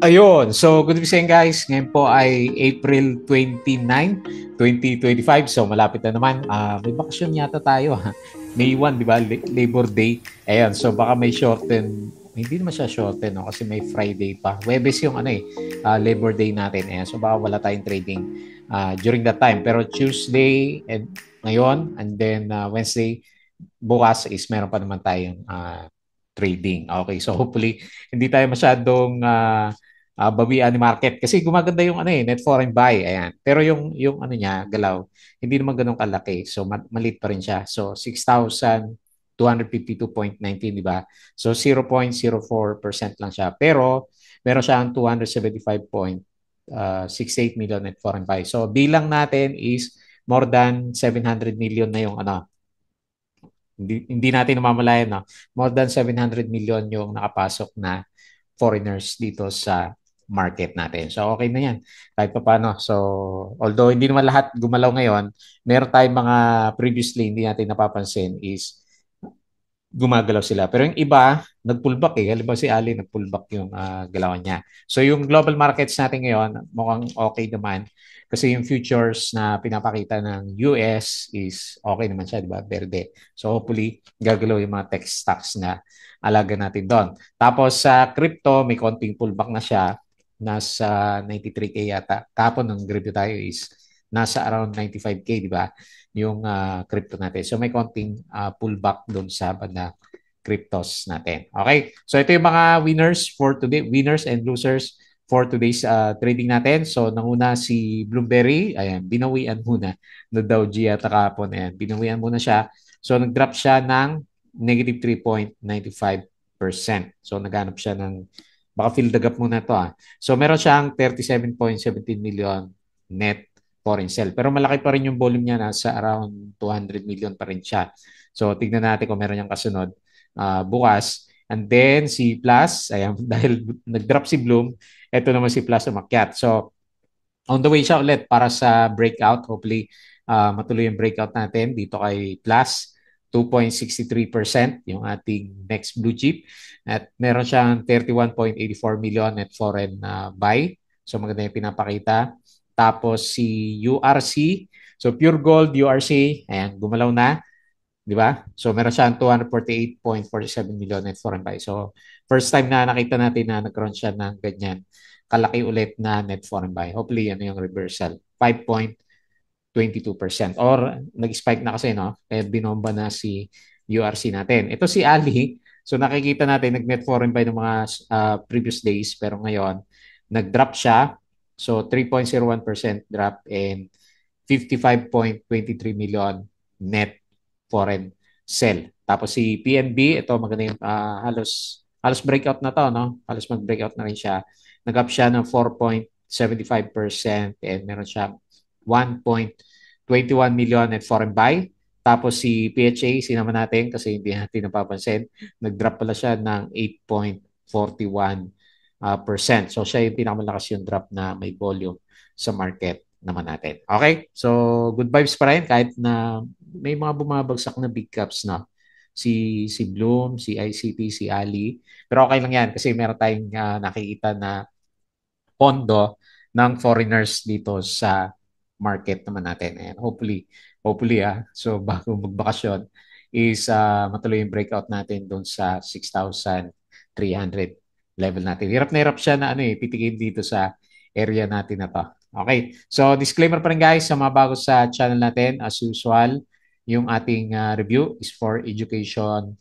Ayun. So, good evening guys. Ngayon po ay April 29, 2025. So, malapit na naman. May bakasyon yata tayo. May 1, di ba? Labor Day. Ayan. So, baka may shorten. Hindi naman siya shorten, no? Kasi may Friday pa. Webes yung Labor Day natin. Ayan. So, baka wala tayong trading during that time. Pero Tuesday and ngayon, and then Wednesday, bukas is meron pa naman tayong trading. Okay. So, hopefully, hindi tayo masyadong bawian ni market kasi gumaganda yung net foreign buy, ayan, pero yung niya galaw hindi naman ganoon kalaki, so maliit pa rin siya. So 6,252.19, di ba? So 0.04% lang siya, pero meron siyang 275.68 million net foreign buy. So bilang natin is more than 700 million na yung hindi natin namamalayan, no? More than 700 million yung nakapasok na foreigners dito sa market natin. So okay na yan kahit pa paano. So although hindi naman lahat gumalaw ngayon, meron tayong mga previously hindi natin napapansin is gumagalaw sila. Pero yung iba, nag-pullback eh. Halimbawa si Ali, nag-pullback yung galawan niya. So yung global markets natin ngayon, mukhang okay naman. Kasi yung futures na pinapakita ng US is okay naman siya, di ba? Verde. So hopefully, gagalaw yung mga tech stocks na alaga natin doon. Tapos sa crypto, may konting pullback na siya. Nasa 93K yata. Kapon ng review tayo is nasa around 95K, di ba? Yung crypto natin. So may konting pullback doon sa banda cryptos natin. Okay? So ito yung mga winners for today, winners and losers for today's trading natin. So nanguna si Bloomberry, ayan, binawian muna na Dow G at kahapon, ayan, binawian muna siya. So nag-drop siya ng negative 3.95%. So naghanap siya ng baka fill the gap muna to. So meron siyang 37.17 million net foreign sale. Pero malaki pa rin yung volume niya, nasa around 200 million pa rin siya. So tignan natin kung meron yung kasunod bukas. And then si Plus, ayan, dahil nag-drop si Bloom, ito naman si Plus umakyat. So on the way siya ulit para sa breakout. Hopefully matuloy yung breakout natin dito kay Plus. 2.63% yung ating next blue chip. At meron siyang 31.84 million net foreign buy. So maganda yung pinapakita. Tapos si URC, so Pure Gold URC, ayan, gumalaw na, di ba? So meron siyang 248.47 million net foreign buy. So first time na nakita natin na nagkaroon siya ng ganyan kalaki ulit na net foreign buy. Hopefully ano yung reversal. 5.22% or nag-spike na kasi, no? Kaya binomba na si URC natin. Ito si Ali. So nakikita natin nag-net foreign buy ng mga previous days pero ngayon nag-drop siya. So 3.01% drop and 55.23 million net foreign sell. Tapos si PNB, ito maganda yung halos breakout na to, no? Halos mag-breakout na rin siya. Nag-up siya ng 4.75% and meron siya 1.21 million net foreign buy. Tapos si PHA, sinama natin kasi hindi natin napapansin, nag-drop pala siya ng 8.41%. So siya yung pinakamalakas yung drop na may volume sa market naman natin. Okay? So good vibes pa rin kahit na may mga bumabagsak na big caps na. Si Bloom, si ICT, si Ali. Pero okay lang yan kasi meron tayong nakikita na pondo ng foreigners dito sa market naman natin. And hopefully so bago magbakasyon is matuloy yung breakout natin doon sa 6,300 level natin. Hirap na hirap siya na pitikin dito sa area natin na to. Okay. So disclaimer pa rin guys sa mga bago sa channel natin, as usual, yung ating review is for education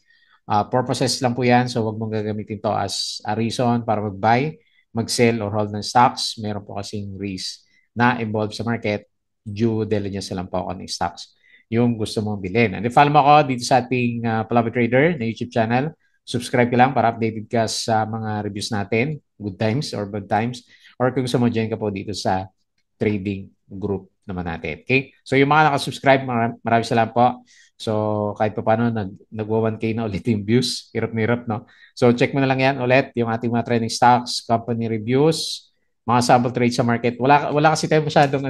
purposes lang po yan. So wag mong gagamitin to as a reason para mag-buy, mag-sell or hold ng stocks. Meron po kasing risk na involved sa market. Due diligence lang po ako ng stocks yung gusto mong bilhin. And follow mo ako dito sa ating Palabra Trader na YouTube channel. Subscribe ka lang para updated ka sa mga reviews natin, good times or bad times. Or kung gusto mo, join ka po dito sa trading group naman natin. Okay? So yung mga nakasubscribe, maraming salamat po. So kahit pa paano, nagwa 1K na ulit yung views. Hirap na hirap, no? So check mo na lang yan ulit, yung ating mga trending stocks, company reviews, mga sample trades sa market. Wala kasi tayo masyadong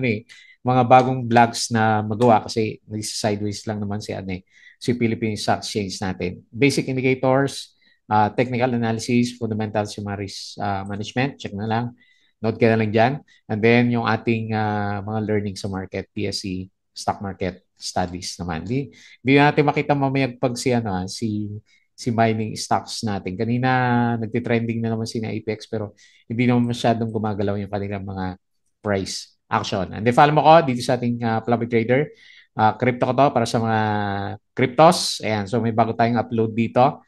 mga bagong vlogs na magawa kasi sideways lang naman si Philippine Stock Exchange natin. Basic indicators, Technical analysis, fundamentals yung mga risk management, check na lang. Note ka na lang dyan. And then yung ating mga learning sa market, PSE, stock market studies naman. Di natin makita mamayag pag si mining stocks natin. Kanina nagtitrending na naman si na Apex pero hindi naman masyadong gumagalaw yung kanilang mga price action. And then follow mo ko dito sa ating Flopy Trader. Crypto ko to para sa mga cryptos. Ayan, so may bago tayong upload dito.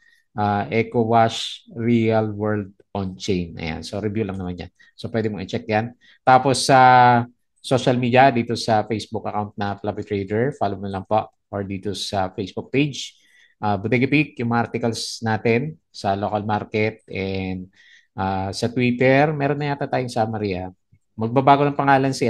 EcoWash Real World On-Chain. Ayan, so review lang naman yan. So pwede mong i-check yan. Tapos sa social media, dito sa Facebook account na Fluffy Trader, follow mo lang po. Or dito sa Facebook page. Bodega Peak, yung mga articles natin sa local market and sa Twitter, meron na yata tayong summary. Magbabago ng pangalan si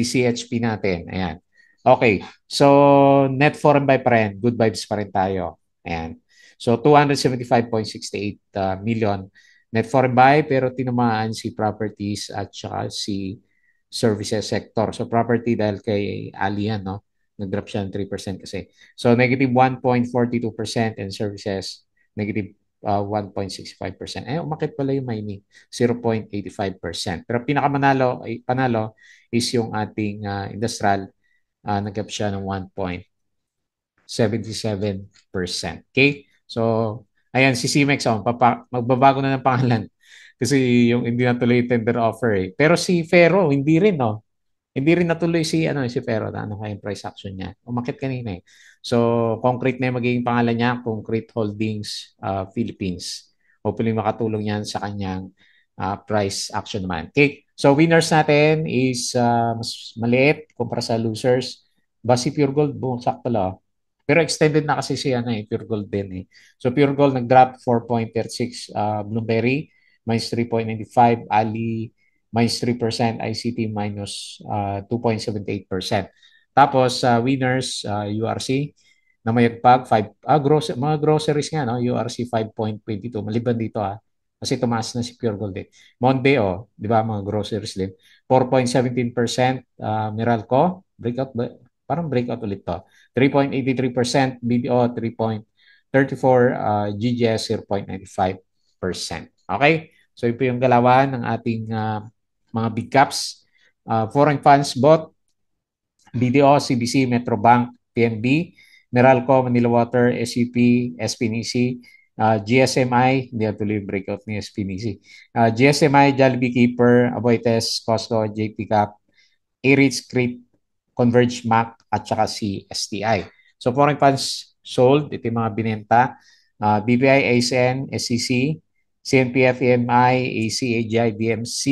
CHP natin. Ayan. Okay. So, net foreign buy pa rin. Good vibes pa rin tayo. Ayan. So 275.68 million net foreign buy pero tinamaan si properties at saka si services sector. So property dahil kay Alian, no? Nag-drop siya ng 3% kasi. So negative 1.42% and services negative 1.65%. Umakit pala yung mining 0.85%. Pero panalo is yung ating industrial nag-up siya ng 1.77%. Okay? So, ayan, si CMEX, magbabago na ng pangalan. Kasi yung hindi natuloy yung tender offer eh. Pero si Fero, hindi rin, no? Hindi rin natuloy si Fero na ano kaya yung price action niya. Umakit kanina eh. So, Concrete na yung magiging pangalan niya, Concrete Holdings Philippines. Hopefully makatulong yan sa kanyang price action naman. Okay. So, winners natin is mas maliit kumpara sa losers. Basi Pure Gold, bumagsak pala. Pero extended na kasi Pure Gold din eh. So Pure Gold nag-drop 4.36, Bloomberry minus 3.95, Ali minus 3%, ICT minus 2.78%. Tapos winners, URC na mayagpag 5 mga groceries nga no, URC 5.22 maliban dito kasi tumaas na si Pure Gold eh. Monde di ba mga groceries din 4.17%, Meralco breakout parang breakout ulit to. 3.83%, BDO 3.34, GGS 0.95%. Okay? So ito yung galawan ng ating mga big caps. Foreign funds bought BDO, CBC, Metrobank, PNB, Meralco, Manila Water, SUP, SPNC, GSMI, hindi tuloy yung breakout ni SPNC. GSMI, Jollibee Keeper, Aboites, Costco, JP Cap, A-Rates, Crete, Converge, Mac, at saka si STI. So foreign funds sold, ito yung mga binenta. BPI, ASN, SCC, CNPF, EMI, AC, AGI, BMC,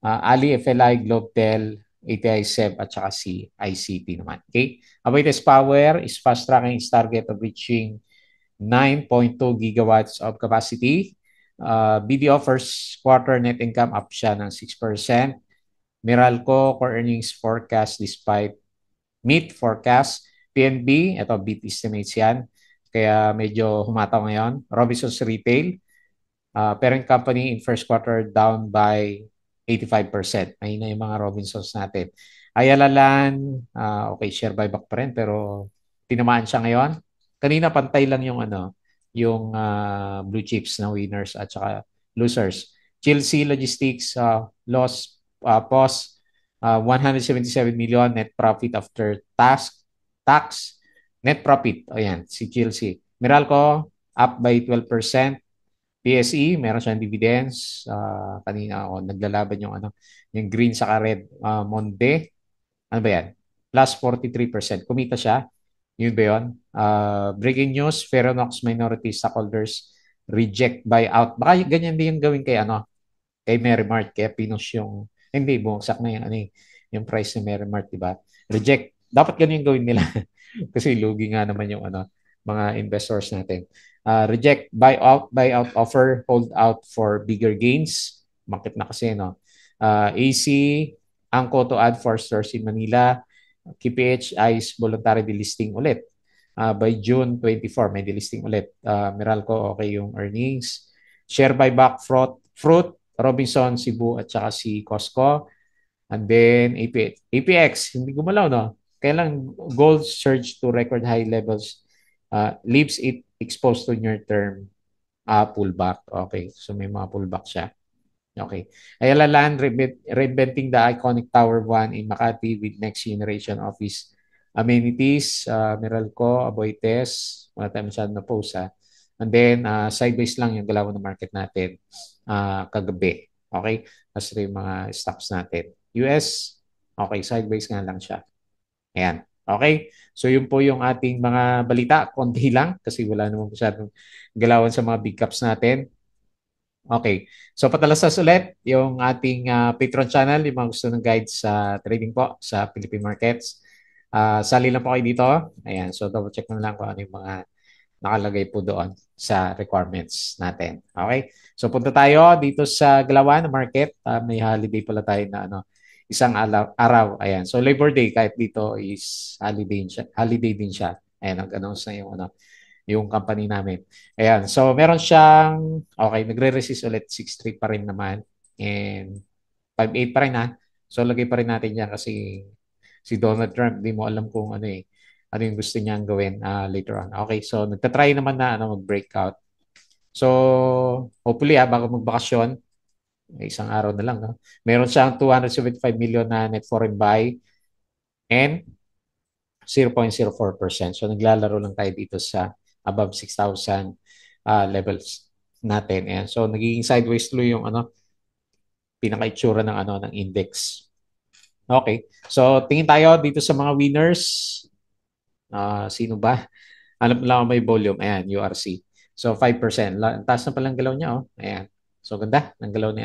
Ali, FLI, Globtel, ATI, SEB, at saka si ICT naman. Okay? Aboitiz Power is fast tracking its target of reaching 9.2 gigawatts of capacity. BDO first quarter net income up siya ng 6%. Meralco core earnings forecast despite meet forecast. PNB, ito beat estimates yan. Kaya medyo humataw ngayon. Robinsons Retail, parent company in first quarter down by 85%. Mahina yung mga Robinsons natin. Ayala Land, okay, share buyback pa rin pero tinamaan siya ngayon. Kanina pantay lang yung blue chips na winners at saka losers. Chelsea Logistics loss pause 177 million net profit after tax net profit. Ayan, si Chelsea. Meralco up by 12%. PSE, meron siyang dividends. Kanina ako, naglalaban yung green sa red. Monde, ano ba yan? Plus 43%. Kumita siya. Yun ba yun? Breaking news, Ferronox minority stockholders reject buyout. Baka ganyan din yung gawin kay Merrimart. Kaya pinos hindi, bumagsak na yung price ng Merrimart, di ba? Reject. Dapat ganyan yung gawin nila. Kasi lugi nga naman yung mga investors natin. Reject buyout offer, hold out for bigger gains. Market na kasi, no? AC, Angko to add 4 stores in Manila. KPH is voluntary delisting ulit. By June 24, may delisting ulit. Meralco, okay yung earnings. Share buyback, Fruit, Robinson, Cebu, at saka si Costco. And then APX, hindi gumalaw, no? Kailang gold surge to record high levels leaves it exposed to near-term Pullback. Okay. So may mga pullback siya. Okay. Ayala Land reinventing the iconic Tower 1 in Makati with next generation office amenities. Meralco, Aboites. Wala tayo masyadong na-post ha. And then, sideways lang yung galaw ng market natin kagabi. Okay? Tapos yung mga stocks natin. US, okay, sideways nga lang siya. Ayan. Okay? So yun po yung ating mga balita. Konti lang kasi wala namang masyadong galawan sa mga big caps natin. Okay. So patalastas ulit yung ating Patreon channel, yung mga gusto ng guides sa trading po sa Philippine markets. Sali lang po kayo dito. Ayan. So double check na lang kung ano yung mga nakalagay po doon sa requirements natin. Okay? So punta tayo dito sa Galawan na market. May holiday pala tayo na isang araw. Ayan. So Labor Day kahit dito is holiday din siya. Holiday din siya. Ayan, nag-announce na yung company namin. Ayan. So meron siyang okay, nagre-resist ulit 6.3 pa rin naman and 5.8 pa rin ha. So lagay pa rin natin yan kasi si Donald Trump, di mo alam kung ano yung gusto niyang gawin later on. Okay, so nagtatry naman na mag-breakout. So, hopefully bago magbakasyon, isang araw na lang, no? Meron siyang 275 million na net foreign buy and 0.04%. So, naglalaro lang tayo dito sa above 6,000 levels natin. Ayan. So, nagiging sideways tuloy yung pinaka-itsura ng ng index. Okay. So, tingin tayo dito sa mga winners. Sino ba? Alam lang may volume. Ayan, URC. So, 5%. Taas na palang galaw niya, oh. Ayan. So, ganda ng galaw ni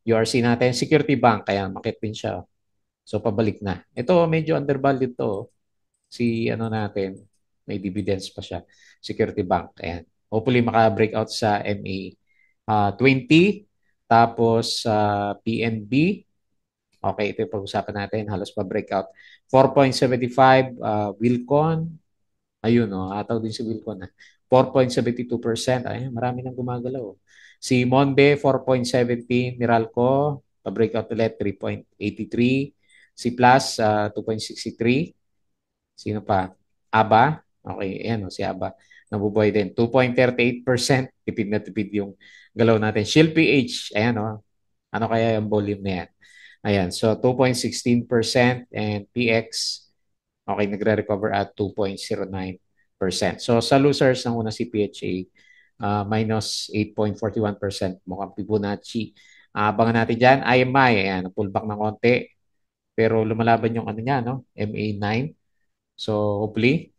URC natin. Security Bank. Ayan, makit din siya, oh. So, pabalik na. Ito, medyo undervalued to, oh. Si natin, may dividends pa siya. Security Bank. Ayan. Hopefully, maka-breakout sa MA 20. Tapos, PNB. Okay, ito yung pag-usapan natin. Halos pa-breakout. 4.75, Wilcon. Ayun, ataw din si Wilcon. 4.72%. Ayun, marami nang gumagalaw. Si Monde, 4.17. Meralco, pa-breakout ulit, 3.83. Si Plus, 2.63. Sino pa? ABA. Okay, ayan si ABA. Nabubuhay din. 2.38%. Tipid na tipid yung galaw natin. Shield PH. Ayan, ano kaya yung volume na yan? Ayan, so 2.16% and PX, okay, nagre-recover at 2.09%. So sa losers, ng una si PHA, minus 8.41%, mukhang Fibonacci. Abangan natin dyan, IMI, ayan, pullback ng konti, pero lumalaban yung niya, MA9. So hopefully,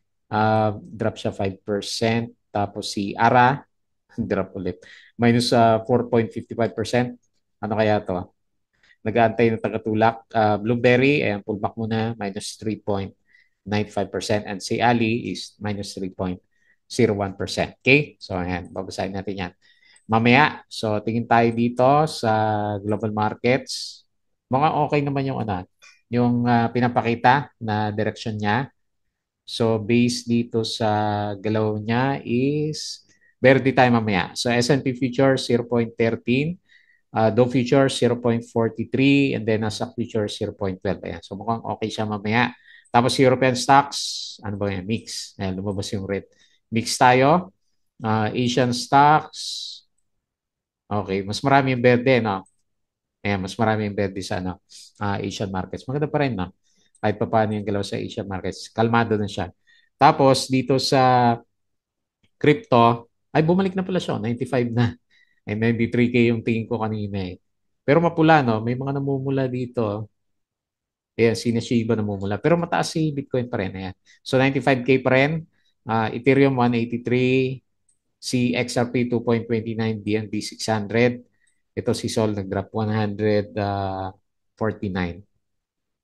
drop siya 5%. Tapos si ARA, drop ulit. Minus 4.55%. Ano kaya to? Nag-aantay ng tagatulak. Blueberry, ayan, pullback muna, minus 3.95%. And si Ali is minus 3.01%. Okay? So, ayan, babasahin natin yan. Mamaya, so tingin tayo dito sa global markets. Mga okay naman yung pinapakita na direction niya. So, based dito sa galaw niya is verde tayo mamaya. So, S&P Futures 0.13, Dow Futures 0.43, and then Nasdaq Futures 0.12. Ayan. So mukhang okay siya mamaya. Tapos European stocks, ano ba yan? Mix. Ayan, lumabas yung red. Mix tayo. Asian stocks. Okay, mas marami yung verde, no? Ayan, mas marami yung verde sa Asian markets. Maganda pa rin, no? Kahit pa paano yung galaw sa Asian markets. Kalmado na siya. Tapos dito sa crypto, ay bumalik na pala siya, 95 na. Ay 93K yung tingin ko kanina eh. Pero mapula, no? May mga namumula dito. Ayan, si Shiba namumula. Pero mataas si Bitcoin pa rin. Ayan. So 95K pa rin. Ethereum 183. Si XRP 2.29. BNB 600. Ito si Sol nag-drop 149.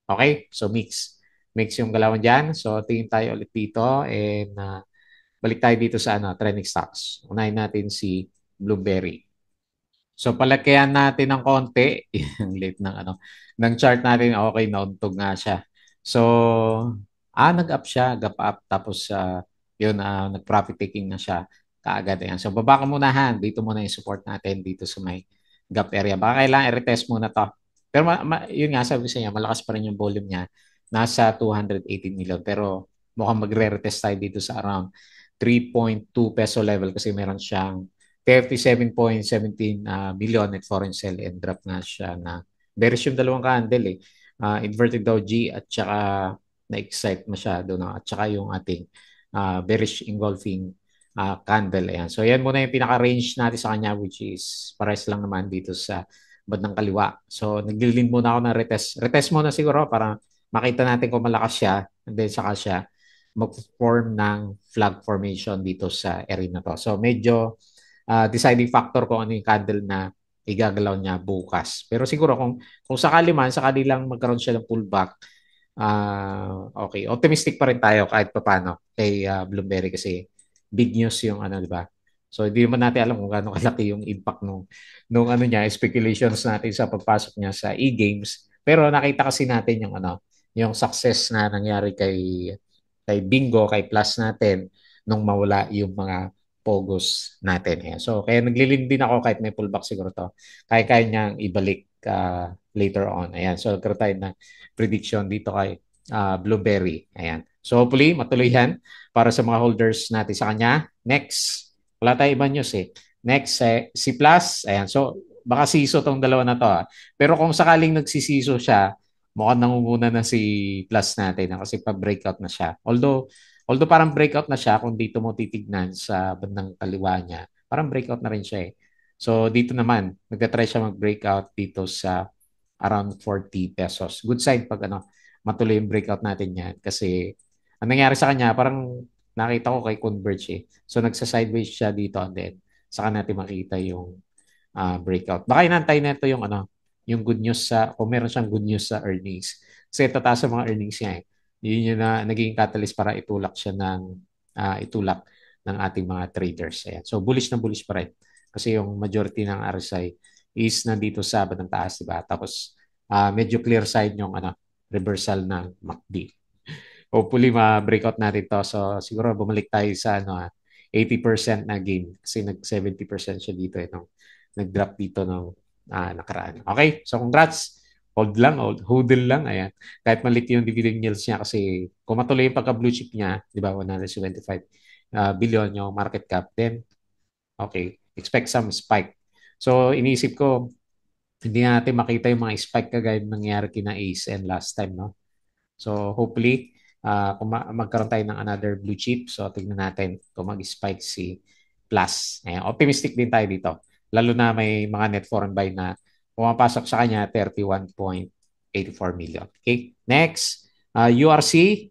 Okay? So mix. Mix yung galawan dyan. So tingin tayo ulit dito. And balik tayo dito sa trending stocks. Unahin natin si Blueberry. So palakihan natin ng konti, yung late ng chart natin, okay, nauntog nga siya. So, nag-up siya, gap up, tapos yun, nag-profit taking na siya kaagad. Ayan. So, baba ka muna dito muna yung support natin dito sa may gap area. Baka kailangan i-retest muna to. Pero yun nga, sabi sa niya, malakas pa rin yung volume niya. Nasa 218 million. Pero mukhang magre-retest tayo dito sa around 3.2 peso level kasi meron siyang 37.17 million net foreign sell and drop nga siya na bearish yung dalawang candle eh. Inverted doji at saka na-excite masyado no? At saka yung ating bearish engulfing candle. Ayan. So yan muna yung pinaka-range natin sa kanya which is pares lang naman dito sa bandang kaliwa. So naglilin muna ako ng retest. Retest muna siguro para makita natin kung malakas siya and then saka siya mag-form ng flag formation dito sa area na to. So medyo deciding factor kung ano yung candle na igagalaw niya bukas. Pero siguro kung sakali man, sakali lang magkaroon siya ng pullback, okay, optimistic pa rin tayo kahit papaano kay Bloomberry kasi big news yung ano, di ba? So hindi naman natin alam kung gaano kalaki yung impact nung ano niya, speculations natin sa pagpasok niya sa e-games. Pero nakita kasi natin yung ano, yung success na nangyari kay Bingo, kay Plus natin nung mawala yung mga Pogos natin. Ayan. So, kaya naglilin din ako kahit may pullback siguro to. Kaya niyang ibalik later on. Ayan. So, nagkaroon tayo ng prediction dito kay Blueberry. Ayan. So, hopefully, matuloy yan para sa mga holders natin sa kanya. Next, wala tayo ibang news eh. Next, si Plus. Ayan. So, baka siso tong dalawa na to. Pero kung sakaling nagsisiso siya, mukhang nangunguna na si Plus natin kasi pa-breakout na siya. Although parang breakout na siya kung dito mo titignan sa bandang kaliwa niya, parang breakout na rin siya eh. So dito naman, nagtatry siya mag-breakout dito sa around 40 pesos. Good sign pag ano, matuloy yung breakout natin yan kasi ang nangyari sa kanya, parang nakita ko kay Converge eh. So nagsa-sideways siya dito and then saka natin makita yung breakout. Baka inantay na ito yung ano, yung good news sa, kung meron siyang good news sa earnings. Kasi tataas sa mga earnings niya eh. Yun yung na naging catalyst para itulak ng ating mga traders. Ayan. So bullish na bullish pa rin. Kasi yung majority ng RSI is nandito sa bandang taas, di ba? Tapos medyo clear side yung ano, reversal ng MACD. Hopefully ma-breakout natin to. So siguro bumalik tayo sa ano, 80% na gain kasi nag 70% siya dito nung nag-drop dito ng nakaraan. Okay? So congrats. Hold lang, hodl lang. Ayan. Kahit maliit yung dividend yields niya kasi kung matuloy yung pagka-blue chip niya, di ba, 175 billion yung market cap, then okay, expect some spike. So iniisip ko, hindi natin makita yung mga spike kagaya ng nangyari kina Ace and last time, no? So hopefully, kung magkaroon tayo ng another blue chip, so tignan natin kung mag-spike si Plus. Ayan, optimistic din tayo dito. Lalo na may mga net foreign buy na pumapasok sa kanya 31.84 million. Okay, next, URC,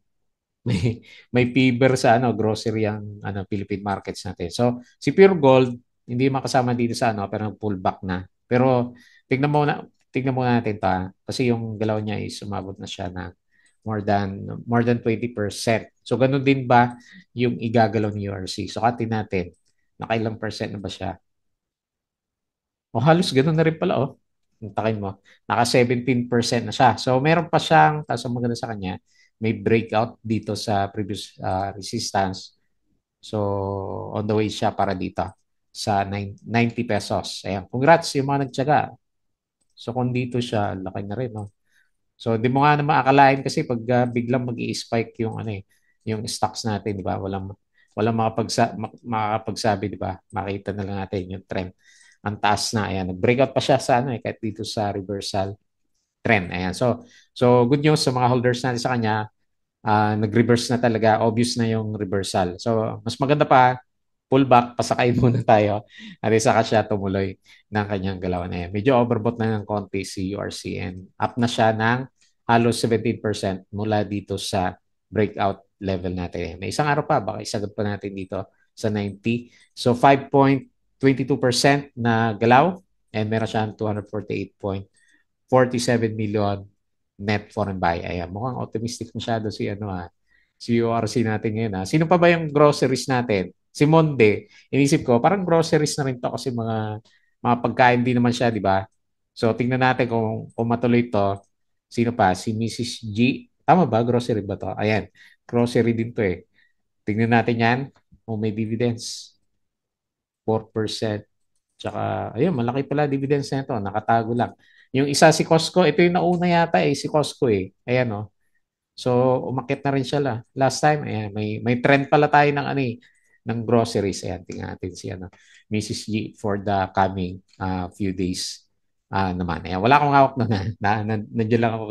may fever sa ano grocery ang ano Philippine markets natin. So si Pure Gold hindi makasama dito sa ano pero pullback na. Pero tignan mo na natin ta kasi yung galaw niya is sumabot na siya na more than 20%. So ganun din ba yung igagalaw ni URC? So katin natin nakailang percent na ba siya? O halos ganun na rin pala oh. Takin mo. Naka 17% na siya. So meron pa siyang, tapos ang maganda sa kanya, may breakout dito sa previous resistance. So on the way siya para dito sa 90 pesos. Ayan. Congrats yung mga nagtyaga. So kung dito siya, laki na rin. No? So di mo nga naman akalain kasi pag biglang mag-i-spike yung ano eh, yung stocks natin, di ba? Walang makakapagsabi, di ba? Makita na lang natin yung trend. Ang taas na, ayan. Nag-breakout pa siya sa ano eh, kahit dito sa reversal trend. Ayan. So good news sa mga holders natin sa kanya, nag-reverse na talaga. Obvious na yung reversal. So mas maganda pa, pullback, pasakay muna tayo. At saka siya tumuloy ng kanyang galawan na yan. Medyo overbought na ng konti si URC and up na siya ng halos 17% mula dito sa breakout level natin. May isang araw pa, baka isagad pa natin dito sa 90. So 5.22% na galaw and meron siyang 248.47 million net foreign buy. Ayan, mukhang optimistic masyado si URC natin ngayon. Sino pa ba yung groceries natin? Si Monde, inisip ko, parang groceries na rin to kasi mga pagkain din naman siya, di ba? So, tingnan natin kung matuloy to. Sino pa? Si Mrs. G. Tama ba? Grocery ba to? Ayan. Grocery din to eh. Tingnan natin yan. Kung may dividends. 4%. Tsaka, ayun, malaki pala dividends na ito. Nakatago lang. Yung isa si Costco, ito yung nauna yata eh, si Costco eh. Ayan So, umakit na rin siya last time. Ayan, may trend pala tayo ng ano eh, ng groceries. Ayan, tingnan natin si Mrs. G for the coming few days naman. Ayan, wala akong hawak nandiyan lang ako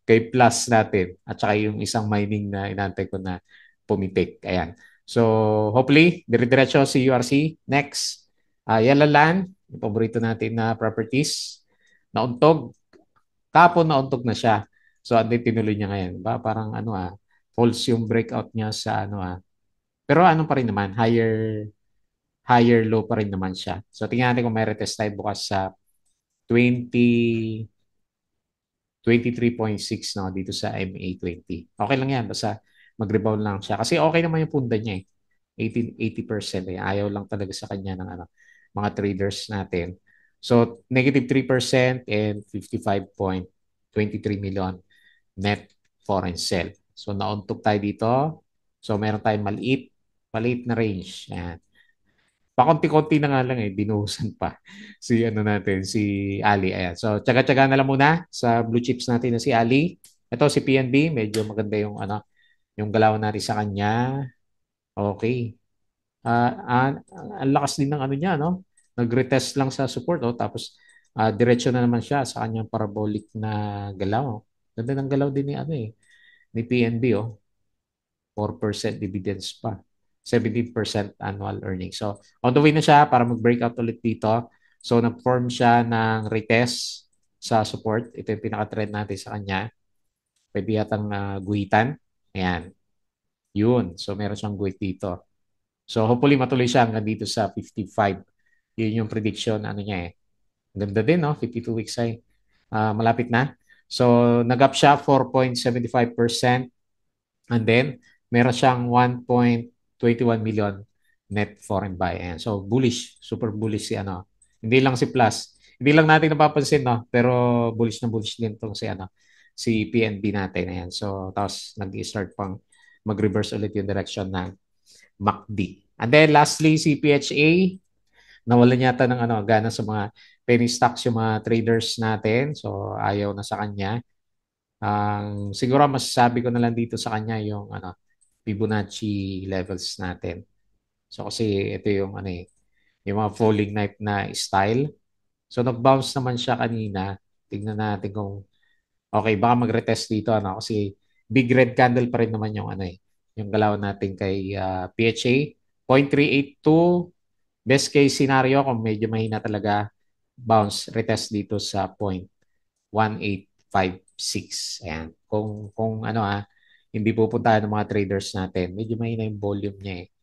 kay Plus natin at saka yung isang mining na inantay ko na pumitik. Ayan. So, hopefully, dire-diretso si URC. Next, Yalalan, yung paborito natin na properties. Nauntog. Kapon nauntog na siya. So, andin tinuloy niya ngayon. Ba, parang false yung breakout niya sa Pero pa rin naman, higher low pa rin naman siya. So, tingnan natin kung may retest tayo bukas sa 23.6 no, dito sa MA20. Okay lang yan, basta mag-rebound lang siya. Kasi okay naman yung punda niya eh. 80%. Eh. Ayaw lang talaga sa kanya ng mga traders natin. So, negative 3% and 55.23 million net foreign sell. So, nauntog tayo dito. So, meron tayong maliit na range. Ayan. Pakonti-konti na nga lang binuhusan pa si Ali. Ayan. So, tsaga-tsaga na lang muna sa blue chips natin na si Ali. Ito si PNB, medyo maganda yung galaw natin sa kanya. Okay. Ang lakas din ng niya, no? Nag-retest lang sa support, oh, tapos diretso na naman siya sa kanyang parabolic na galaw. Ganda ng galaw din ni PNB, oh. 4% dividends pa. 17% annual earnings. So, on the way na siya para mag-breakout ulit dito. So, nag-form siya ng retest sa support. Ito yung pinaka-trend natin sa kanya. Pwede yatang guhitan. Ayan. Yun. So, meron siyang guhit dito. So, hopefully matuloy siya hanggang dito sa 55. Yun yung prediction niya eh. Ganda din, no? 52 weeks ay malapit na. So, nag-up siya 4.75%. And then, meron siyang 1.21 million net foreign buy. Ayan. So, bullish. Super bullish si Hindi lang si Plus. Hindi lang natin napapansin, no? Pero bullish na bullish din itong si PNB natin. Ayan. So, tapos nag-start pang mag-reverse ulit yung direction ng MACD. And then, lastly, si PHA. Nawalan yata ng gana sa mga penny stocks yung mga traders natin. So, ayaw na sa kanya. Siguro masasabi ko na lang dito sa kanya yung Fibonacci levels natin. So kasi ito yung yung mga falling knife na style. So nag-bounce naman siya kanina. Tingnan natin kung okay, baka mag-retest dito kasi big red candle pa rin naman yung yung galaw natin kay PHA 0.382. Best case scenario kung medyo mahina talaga, bounce retest dito sa 0.1856. Ayan. Kung hindi pupuntahan ng mga traders natin, medyo mahina yung volume niya eh.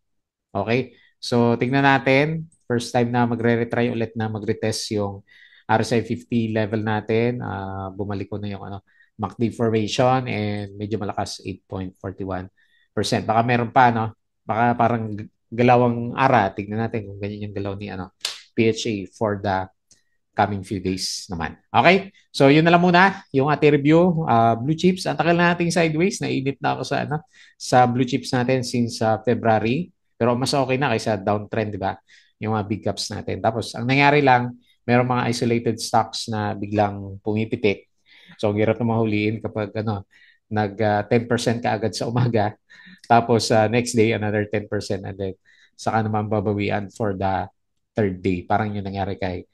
Okay? So, tingnan natin. First time na magre-retry ulit na mag-retest yung RSI 50 level natin. Bumalik ko na yung MACD formation and medyo malakas 8.41%. Baka meron pa, no? Baka parang galawang ara. Tingnan natin kung ganyan yung galaw ni PHA for the coming few days naman. Okay? So, yun na lang muna yung ating review. Blue chips. Ang tagal na nating sideways. Nainit na ako sa blue chips natin since February. Pero mas okay na kaysa downtrend, di ba? Yung mga big caps natin. Tapos, ang nangyari lang, merong mga isolated stocks na biglang pumipitik. So, ang hirap na mahuliin kapag nag 10% ka agad sa umaga. Tapos, next day, another 10%. And then, saka naman babawian for the third day. Parang yung nangyari kay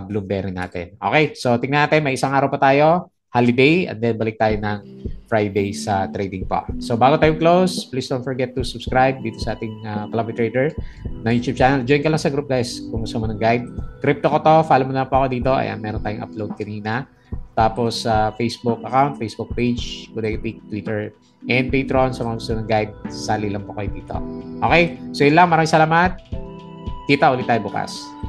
Blueberry natin. Okay, so tingnan natin, may isang araw pa tayo, holiday, and then balik tayo ng Friday sa trading pa. So bago tayo close, please don't forget to subscribe dito sa ating Club Trader na YouTube channel. Join ka lang sa group guys kung gusto mo ng guide. Crypto ko to, follow mo na po ako dito. Ayan, meron tayong upload kanina. Tapos Facebook account, Facebook page, Bodega Peak, Twitter, and Patreon sa mga gusto ng guide. Sali lang po kayo dito. Okay, so yun lang. Maraming salamat. Kita ulit tayo bukas.